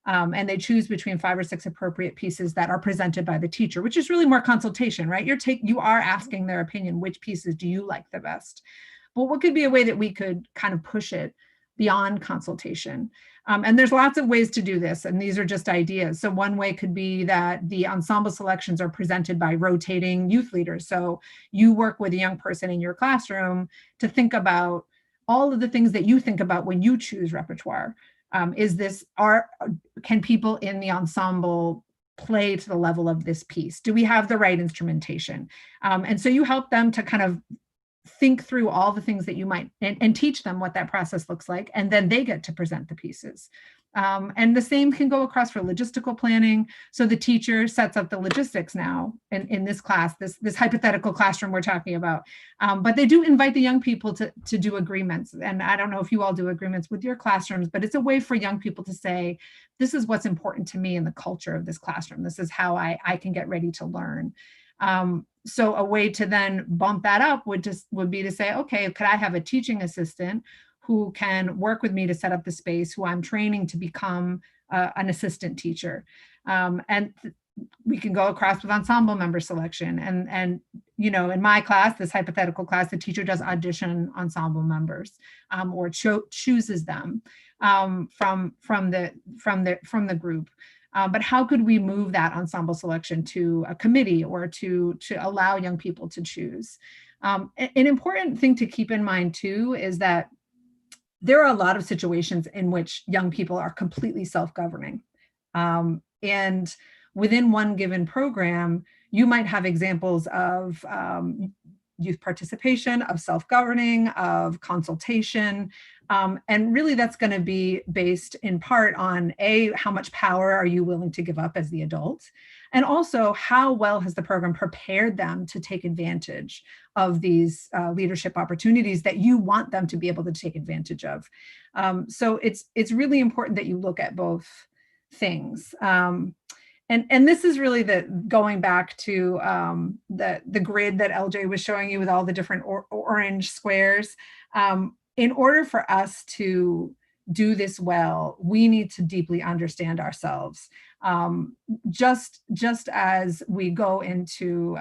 and they choose between 5 or 6 appropriate pieces that are presented by the teacher, which is really more consultation, right? You are asking their opinion, which pieces do you like the best? But what could be a way that we could kind of push it beyond consultation? And there's lots of ways to do this, and these are just ideas. So one way could be that the ensemble selections are presented by rotating youth leaders. So you work with a young person in your classroom to think about all of the things that you think about when you choose repertoire. Can people in the ensemble play to the level of this piece? Do we have the right instrumentation? And so you help them to kind of think through all the things that you might, and teach them what that process looks like, and then they get to present the pieces. And the same can go across for logistical planning. So the teacher sets up the logistics now in this class, this hypothetical classroom we're talking about. But they do invite the young people to do agreements. And I don't know if you all do agreements with your classrooms, but it's a way for young people to say, this is what's important to me in the culture of this classroom. This is how I can get ready to learn. So a way to then bump that up would be to say, okay, could I have a teaching assistant who can work with me to set up the space, who I'm training to become an assistant teacher? And we can go across with ensemble member selection. And in my class, this hypothetical class, the teacher does audition ensemble members, or chooses them from the group. But how could we move that ensemble selection to a committee, or to allow young people to choose? An important thing to keep in mind too is that there are a lot of situations in which young people are completely self-governing. And within one given program, you might have examples of youth participation, of self-governing, of consultation. And really that's going to be based in part on how much power are you willing to give up as the adult? And also, how well has the program prepared them to take advantage of these leadership opportunities that you want them to be able to take advantage of? So it's really important that you look at both things. And this is really going back to the grid that LJ was showing you with all the different orange squares. In order for us to do this well, we need to deeply understand ourselves. Just as we go into,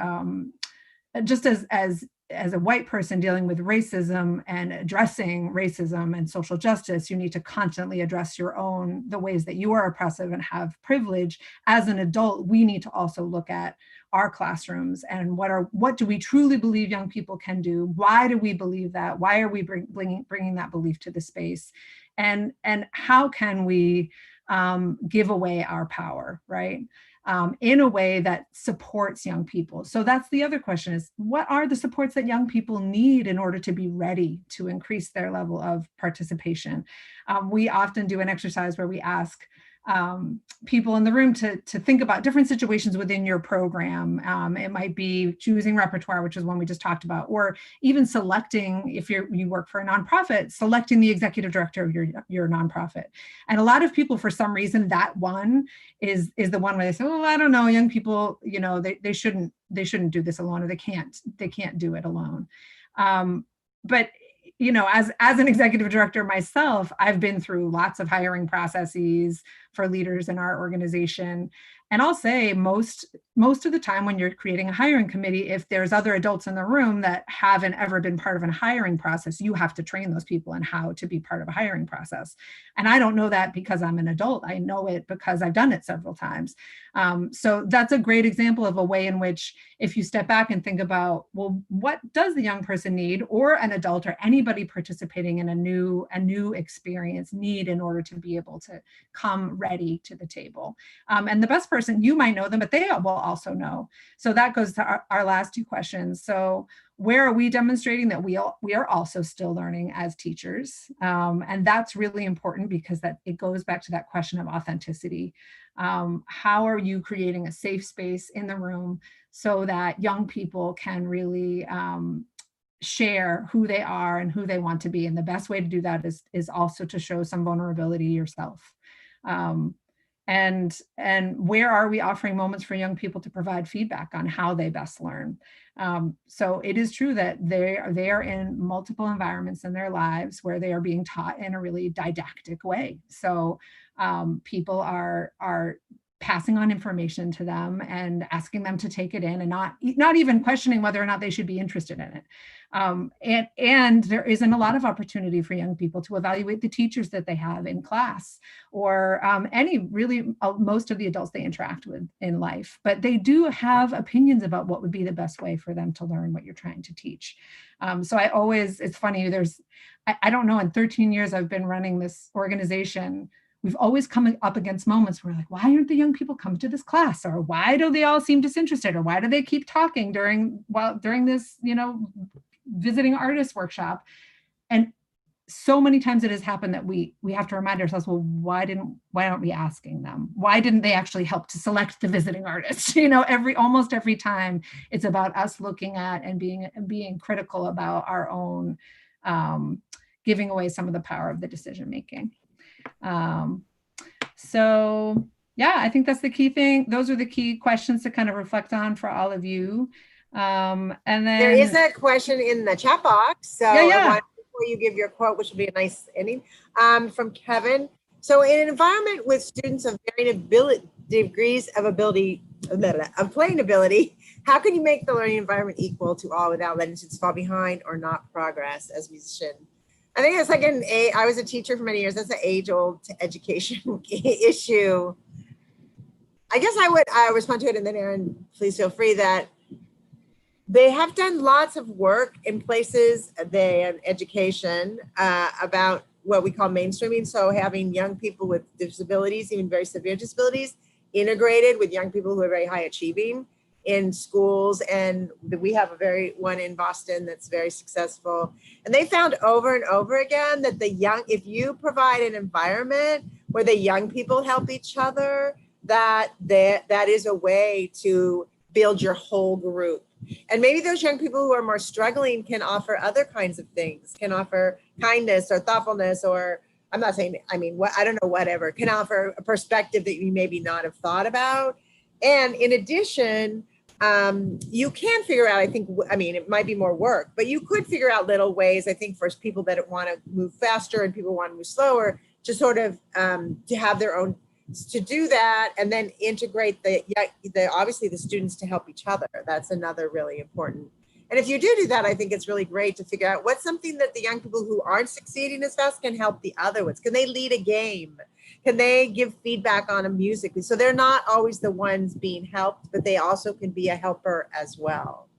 just as a white person dealing with racism and addressing racism and social justice, you need to constantly address the ways that you are oppressive and have privilege. As an adult, we need to also look at our classrooms and what do we truly believe young people can do? Why do we believe that? Why are we bringing that belief to the space? And how can we give away our power, right? In a way that supports young people. So that's the other question, is what are the supports that young people need in order to be ready to increase their level of participation? We often do an exercise where we ask people in the room to think about different situations within your program. It might be choosing repertoire, which is one we just talked about, or even selecting, if you work for a nonprofit, selecting the executive director of your nonprofit. And a lot of people, for some reason, that one is the one where they say, oh, I don't know, young people, they shouldn't do this alone, or they can't do it alone. But as an executive director myself, I've been through lots of hiring processes for leaders in our organization. And I'll say most of the time when you're creating a hiring committee, if there's other adults in the room that haven't ever been part of a hiring process, you have to train those people in how to be part of a hiring process. And I don't know that because I'm an adult. I know it because I've done it several times. So that's a great example of a way in which, if you step back and think about, well, what does the young person need, or an adult, or anybody participating in a new experience need in order to be able to come ready to the table? And the best person, you might know them, but they will also know. So that goes to our last two questions. So where are we demonstrating that we are also still learning as teachers? And that's really important because it goes back to that question of authenticity. How are you creating a safe space in the room so that young people can really share who they are and who they want to be? And the best way to do that is also to show some vulnerability yourself. And where are we offering moments for young people to provide feedback on how they best learn? So it is true that they are in multiple environments in their lives where they are being taught in a really didactic way. So people are passing on information to them and asking them to take it in and not even questioning whether or not they should be interested in it. And there isn't a lot of opportunity for young people to evaluate the teachers that they have in class or most of the adults they interact with in life, but they do have opinions about what would be the best way for them to learn what you're trying to teach. So it's funny, I don't know, in 13 years I've been running this organization, we've always come up against moments where like, why aren't the young people coming to this class? Or why do they all seem disinterested? Or why do they keep talking during this, visiting artist workshop? And so many times it has happened that we have to remind ourselves, well, why aren't we asking them? Why didn't they actually help to select the visiting artist? Almost every time it's about us looking at and being critical about our own, giving away some of the power of the decision making. So yeah, I think that's the key thing. Those are the key questions to kind of reflect on for all of you. And then there is a question in the chat box. So before you give your quote, which would be a nice ending, from Kevin. So in an environment with students of varying degrees of playing ability, how can you make the learning environment equal to all without letting students fall behind or not progress as musicians? I think it's like I was a teacher for many years. That's an age-old education issue. I guess I would respond to it, and then Eryn, please feel free, that they have done lots of work in places, education, about what we call mainstreaming. So having young people with disabilities, even very severe disabilities, integrated with young people who are very high achieving in schools. And we have one in Boston that's very successful. And they found over and over again that if you provide an environment where the young people help each other, that is a way to build your whole group. And maybe those young people who are more struggling can offer other kinds of things, can offer kindness or thoughtfulness, or I'm not saying, I don't know, whatever, can offer a perspective that you maybe not have thought about. And in addition, you can figure out, it might be more work, but you could figure out little ways, I think, for people that want to move faster and people want to move slower, to sort of to have their own, to do that, and then integrate obviously the students to help each other. That's another really important. And if you do that, I think it's really great to figure out what's something that the young people who aren't succeeding as fast can help the other ones. Can they lead a game? Can they give feedback on a music? So they're not always the ones being helped, but they also can be a helper as well.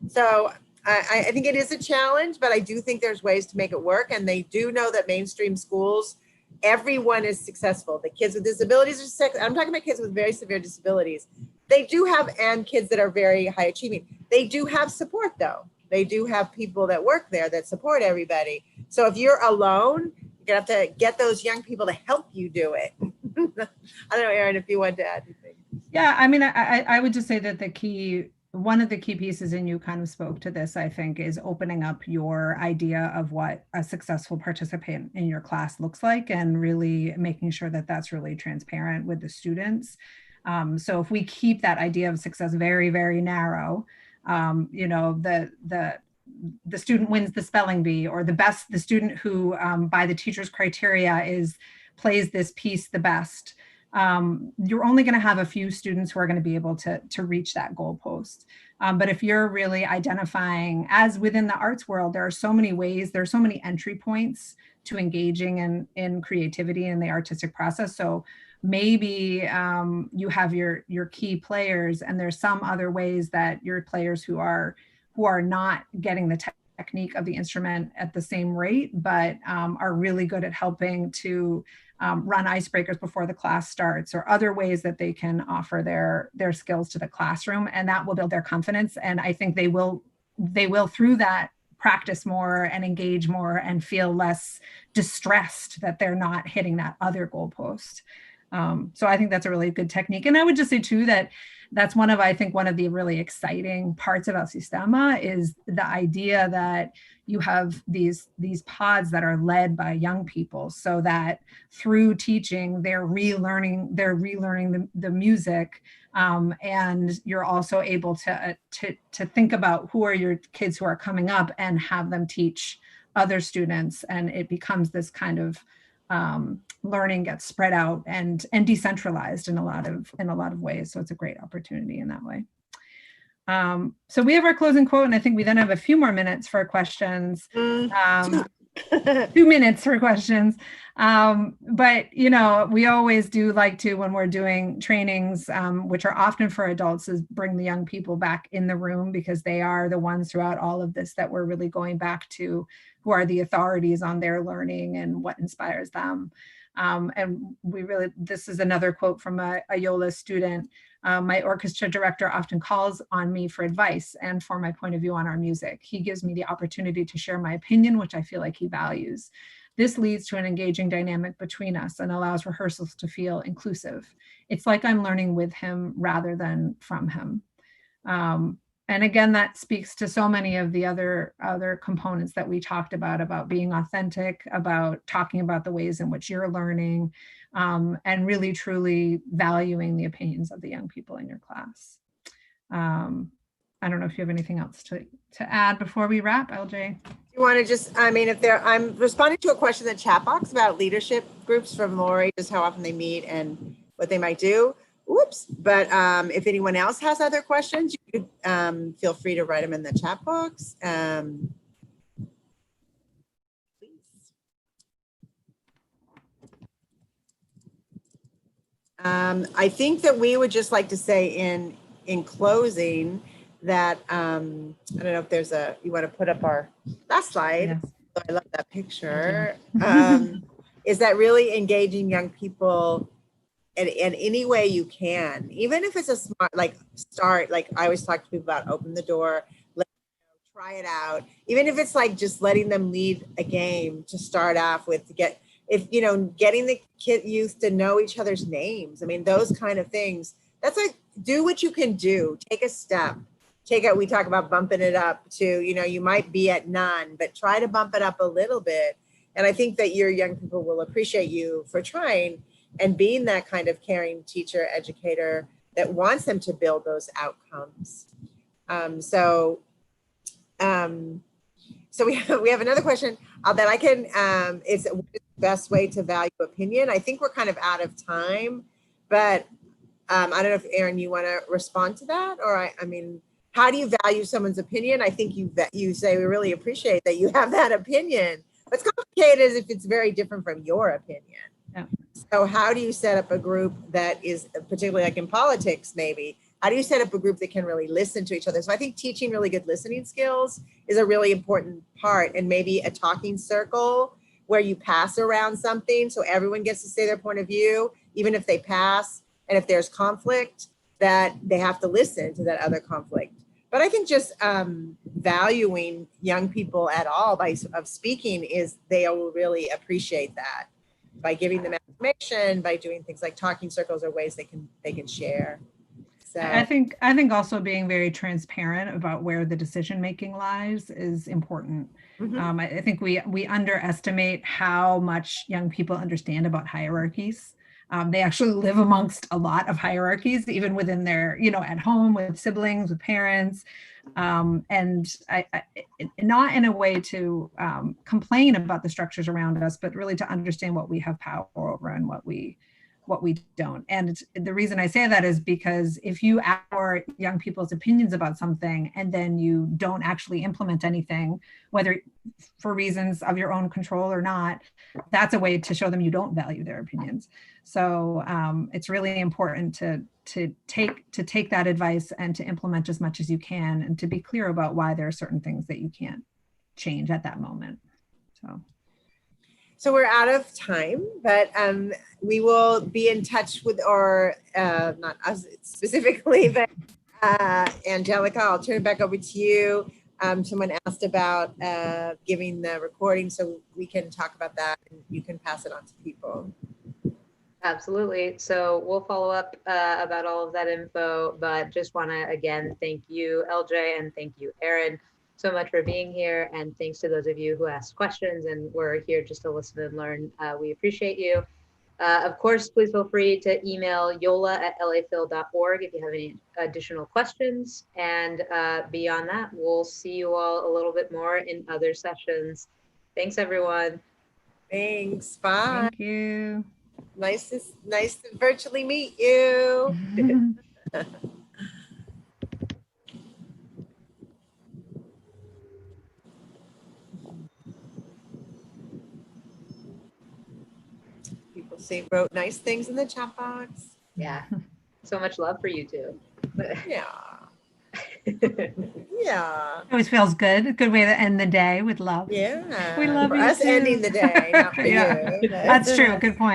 So I think it is a challenge, but I do think there's ways to make it work. And they do know that mainstream schools, everyone is successful. The kids with disabilities are successful. I'm talking about kids with very severe disabilities. They do have, and kids that are very high achieving. They do have support though. They do have people that work there that support everybody. So if you're alone, you're gonna have to get those young people to help you do it. I don't know, Eryn, if you want to add anything. Yeah, I would just say that one of the key pieces, and you kind of spoke to this, I think, is opening up your idea of what a successful participant in your class looks like, and really making sure that that's really transparent with the students. So if we keep that idea of success very, very narrow, the student wins the spelling bee, or the student who by the teacher's criteria plays this piece the best, you're only going to have a few students who are going to be able to reach that goalpost. But if you're really identifying, as within the arts world, there are so many ways, there are so many entry points to engaging in creativity and the artistic process. So maybe you have your key players, and there's some other ways that your players who are not getting the technique of the instrument at the same rate, but are really good at helping to run icebreakers before the class starts, or other ways that they can offer their skills to the classroom, and that will build their confidence. And I think they will through that practice more and engage more and feel less distressed that they're not hitting that other goalpost. So I think that's a really good technique. And I would just say too that that's one of the really exciting parts about Sistema is the idea that you have these pods that are led by young people, so that through teaching they're relearning the music, and you're also able to think about who are your kids who are coming up and have them teach other students, and it becomes this kind of learning gets spread out and decentralized in a lot of ways. So it's a great opportunity in that way. So we have our closing quote, and I think we then have a few more minutes for questions. 2 minutes for questions. But, we always do like to, when we're doing trainings, which are often for adults, is bring the young people back in the room, because they are the ones throughout all of this that we're really going back to, who are the authorities on their learning and what inspires them. And this is another quote from a YOLA student. My orchestra director often calls on me for advice and for my point of view on our music. He gives me the opportunity to share my opinion, which I feel like he values. This leads to an engaging dynamic between us and allows rehearsals to feel inclusive. It's like I'm learning with him rather than from him. And again, that speaks to so many of the other components that we talked about being authentic, about talking about the ways in which you're learning, and really truly valuing the opinions of the young people in your class. I don't know if you have anything else to add before we wrap, LJ. You want to just, I'm responding to a question in the chat box about leadership groups from Laurie, just how often they meet and what they might do. Oops. But if anyone else has other questions, you could feel free to write them in the chat box. Please. I think that we would just like to say in closing that, I don't know if there's you want to put up our last slide. Yes. I love that picture. Is that really engaging young people in any way you can, even if it's a smart, start, I always talk to people about open the door, try it out. Even if it's just letting them lead a game to start off with, getting the youth to know each other's names. I mean, those kind of things, that's do what you can do, take a step. We talk about bumping it up to, you might be at none, but try to bump it up a little bit. And I think that your young people will appreciate you for trying and being that kind of caring teacher, educator that wants them to build those outcomes. So we have another question that I can, it's the best way to value opinion. I think we're kind of out of time, but I don't know if Eryn, you want to respond to that? Or I mean, how do you value someone's opinion? I think you say, we really appreciate that you have that opinion. What's complicated is if it's very different from your opinion. Yeah. So how do you set up a group that is, particularly in politics, maybe, how do you set up a group that can really listen to each other? So I think teaching really good listening skills is a really important part, and maybe a talking circle where you pass around something so everyone gets to say their point of view, even if they pass, and if there's conflict, that they have to listen to that other conflict. But I think just valuing young people at all of speaking is, they will really appreciate that by giving them information, by doing things like talking circles or ways they can share. So I think also being very transparent about where the decision making lies is important. Mm-hmm. I think we underestimate how much young people understand about hierarchies. They actually live amongst a lot of hierarchies, even within their, at home with siblings, with parents, and I not in a way to complain about the structures around us, but really to understand what we have power over and what we don't. And the reason I say that is because if you ask for young people's opinions about something and then you don't actually implement anything, whether for reasons of your own control or not, that's a way to show them you don't value their opinions. So it's really important to take that advice and to implement as much as you can, and to be clear about why there are certain things that you can't change at that moment. So we're out of time, but we will be in touch with, or not us specifically, but Angelica, I'll turn it back over to you. Someone asked about giving the recording, so we can talk about that and you can pass it on to people. Absolutely. So we'll follow up about all of that info, but just want to again thank you, LJ, and thank you, Eryn, so much for being here. And thanks to those of you who asked questions and were here just to listen and learn. We appreciate you. Of course, please feel free to email yola@laphil.org if you have any additional questions. And beyond that, we'll see you all a little bit more in other sessions. Thanks, everyone. Thanks. Bye. Thank you. Nice to virtually meet you. People wrote nice things in the chat box. Yeah. So much love for you too. Yeah. Yeah. Always feels good. A good way to end the day with love. Yeah. We love for you us too. ending the day, not for Yeah. you. That's true. Good point.